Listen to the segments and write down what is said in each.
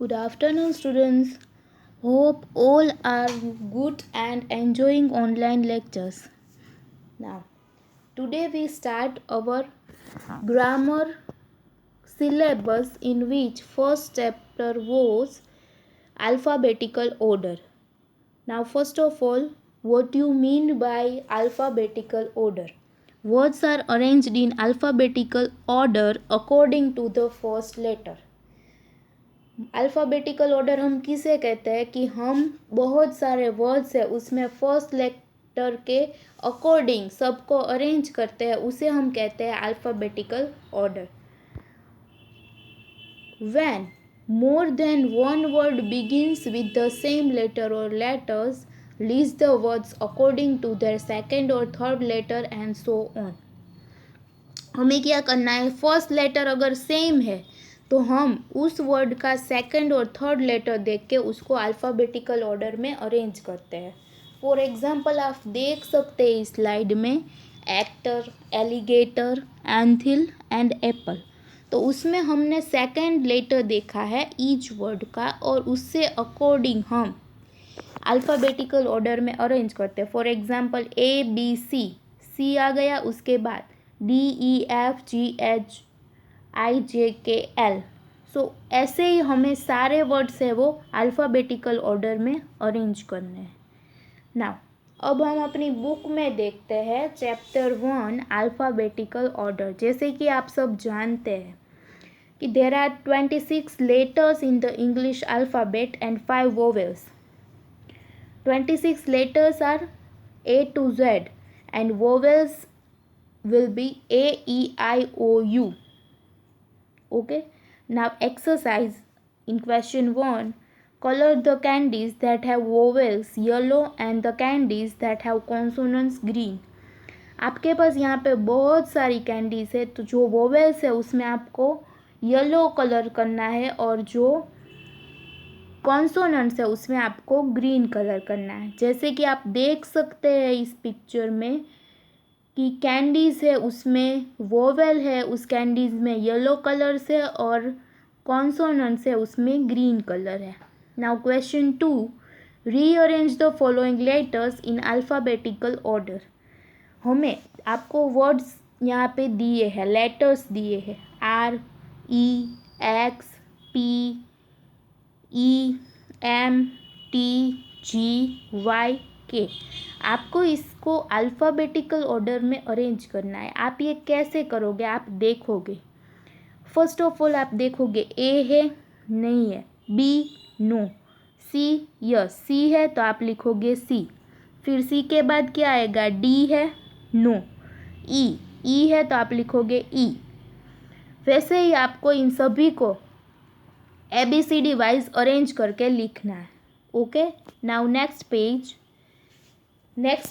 Good afternoon, students. Hope all are good and enjoying online lectures. Now, today we start our grammar syllabus in which first chapter was alphabetical order. Now, first of all, what do you mean by alphabetical order? Words are arranged in alphabetical order according to the first letter. Alphabetical order हम किसे कहते हैं कि हम बहुत सारे words है उसमें फर्स्ट लेटर के अकॉर्डिंग सबको अरेंज करते हैं, उसे हम कहते हैं alphabetical order. When more than one word begins with the same letter or letters, list the words according to their second or third letter and so on. हमें क्या करना है, फर्स्ट लेटर अगर सेम है तो हम उस वर्ड का सेकंड और थर्ड लेटर देख के उसको अल्फ़ाबेटिकल ऑर्डर में अरेंज करते हैं. फॉर एग्जांपल आप देख सकते हैं इस स्लाइड में actor, alligator, anthill and Apple. तो उसमें हमने सेकंड लेटर देखा है ईच वर्ड का और उससे अकॉर्डिंग हम अल्फ़ाबेटिकल ऑर्डर में अरेंज करते हैं. For example A B C, C आ गया, उसके बाद D E F G H I J K L. सो ऐसे ही हमें सारे वर्ड्स है वो अल्फ़ाबेटिकल ऑर्डर में अरेंज करने हैं. नाउ अब हम अपनी बुक में देखते हैं चैप्टर 1 अल्फ़ाबेटिकल ऑर्डर. जैसे कि आप सब जानते हैं कि there are 26 letters in the English alphabet and 5 vowels. 26 letters are A to Z and vowels will be A, E, I, O, U. Okay. Now exercise in question 1. Color the candies that have vowels yellow and the candies that have consonants green. आपके पास यहाँ पे बहुत सारी candies है, तो जो vowels है उसमें आपको येलो कलर करना है और जो कॉन्सोनेंट्स है उसमें आपको ग्रीन कलर करना है. जैसे कि आप देख सकते हैं इस पिक्चर में कि कैंडीज़ है उसमें वोवेल है, उस कैंडीज़ में येलो कलर से और कॉन्सोनेंट्स है उसमें ग्रीन कलर है. Now question 2. Rearrange the following letters in alphabetical order. हमें आपको वर्ड्स यहाँ पे दिए हैं, लेटर्स दिए हैं R, E, X, P, E, M, T, G, Y, K. आपको इसको अल्फ़ाबेटिकल ऑर्डर में अरेंज करना है. आप ये कैसे करोगे, आप देखोगे. फर्स्ट ऑफ ऑल आप देखोगे ए है, नहीं है, बी नो, सी यस, सी है तो आप लिखोगे सी. फिर सी के बाद क्या आएगा, डी है, नो, ई है तो आप लिखोगे ई. वैसे ही आपको इन सभी को ABCD वाइज अरेंज करके लिखना है. ओके. नाउ नेक्स्ट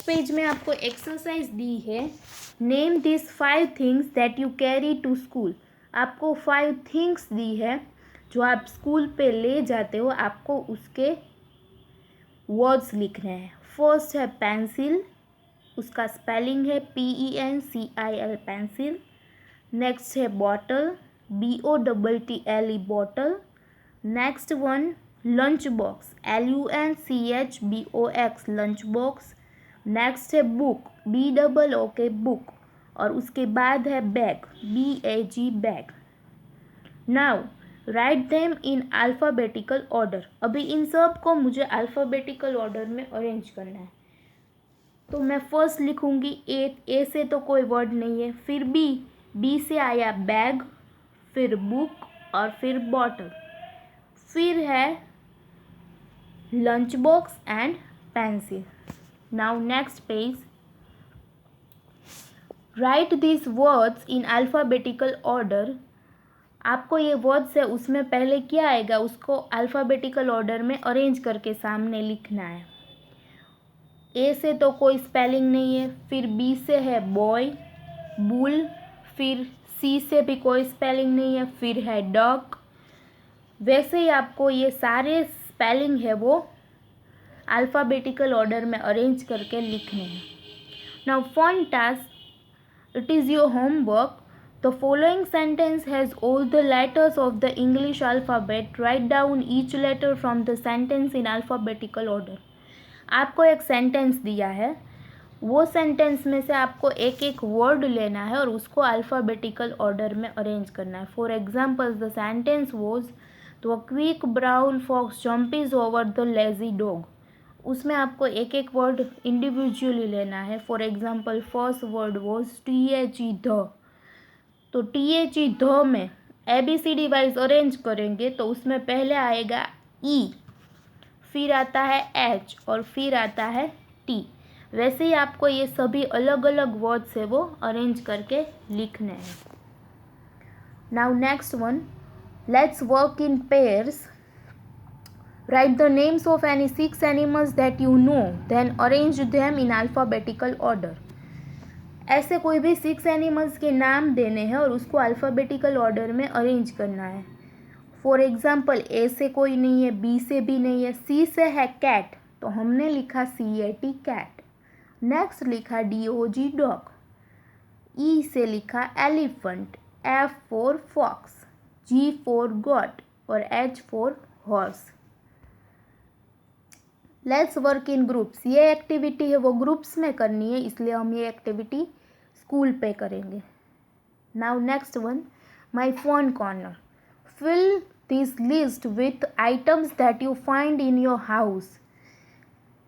पेज में आपको एक्सरसाइज दी है. Name this 5 things that you carry to school. आपको 5 थिंग्स दी है जो आप स्कूल पे ले जाते हो, आपको उसके वर्ड्स लिखने हैं. फर्स्ट है पेंसिल, उसका स्पेलिंग है PENCIL पेंसिल. नेक्स्ट है bottle, BOTTLE bottle. Next one lunch box, LUNCHBOX lunch box. Next है बुक, BOOK बुक. और उसके बाद है bag, BAG bag. Now write them in alphabetical order. अभी इन सब को मुझे अल्फ़ाबेटिकल ऑर्डर में अरेंज करना है. तो मैं फर्स्ट लिखूँगी ए से तो कोई वर्ड नहीं है. फिर बी से आया बैग, फिर बुक और फिर बॉटल. फिर है lunch box and pencil. Now next page. Right this words in alphabetical order. आपको ये वर्ड्स है उसमें पहले क्या आएगा उसको अल्फ़ाबेटिकल ऑर्डर में अरेंज करके सामने लिखना है. ए से तो कोई स्पेलिंग नहीं है. फिर बी से है बॉय, बुल. फिर सी से भी कोई स्पेलिंग नहीं है. फिर है डॉग. वैसे ही आपको ये सारे स्पेलिंग है वो अल्फ़ाबेटिकल ऑर्डर में अरेंज करके लिखने हैं. Now fun task, it is your homework. The following sentence has all the letters of the English alphabet. Write down each letter from the sentence in alphabetical order. आपको एक sentence दिया है, वो sentence में से आपको एक एक वर्ड लेना है और उसको अल्फ़ाबेटिकल ऑर्डर में अरेंज करना है. For example the sentence was the quick brown fox jumps over the lazy dog. उसमें आपको एक एक वर्ड इंडिविजुअली लेना है. For example first word was THE ध. तो THE ध में ABCD वाइज अरेंज करेंगे तो उसमें पहले आएगा E, फिर आता है H और फिर आता है T. वैसे ही आपको ये सभी अलग अलग वर्ड्स है वो अरेंज करके लिखने हैं. Now next one, let's work in pairs. Write the names of any 6 animals that you know, then arrange them in alphabetical order. ऐसे कोई भी 6 एनिमल्स के नाम देने हैं और उसको अल्फ़ाबेटिकल ऑर्डर में अरेंज करना है. फॉर एग्जाम्पल A से कोई नहीं है, B से भी नहीं है, C से है कैट तो हमने लिखा CAT कैट. नेक्स्ट लिखा DOG डॉग. E से लिखा elephant, F for fox, G for goat और H for horse. Let's work in groups. ये एक्टिविटी है वो ग्रुप्स में करनी है, इसलिए हम ये एक्टिविटी स्कूल पे करेंगे. Now next one, my fun corner. Fill this list with items that you find in your house.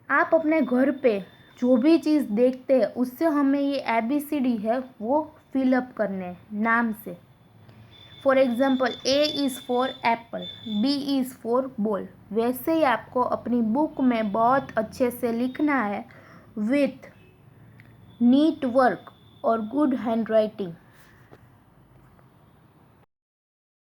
आप अपने घर पे जो भी चीज़ देखते हैं उससे हमें ये ABCD है वो फिलअप करने हैं नाम से. For example A is for Apple, B is for ball. वैसे ही आपको अपनी बुक में बहुत अच्छे से लिखना है विथ नीट वर्क और गुड हैंड राइटिंग.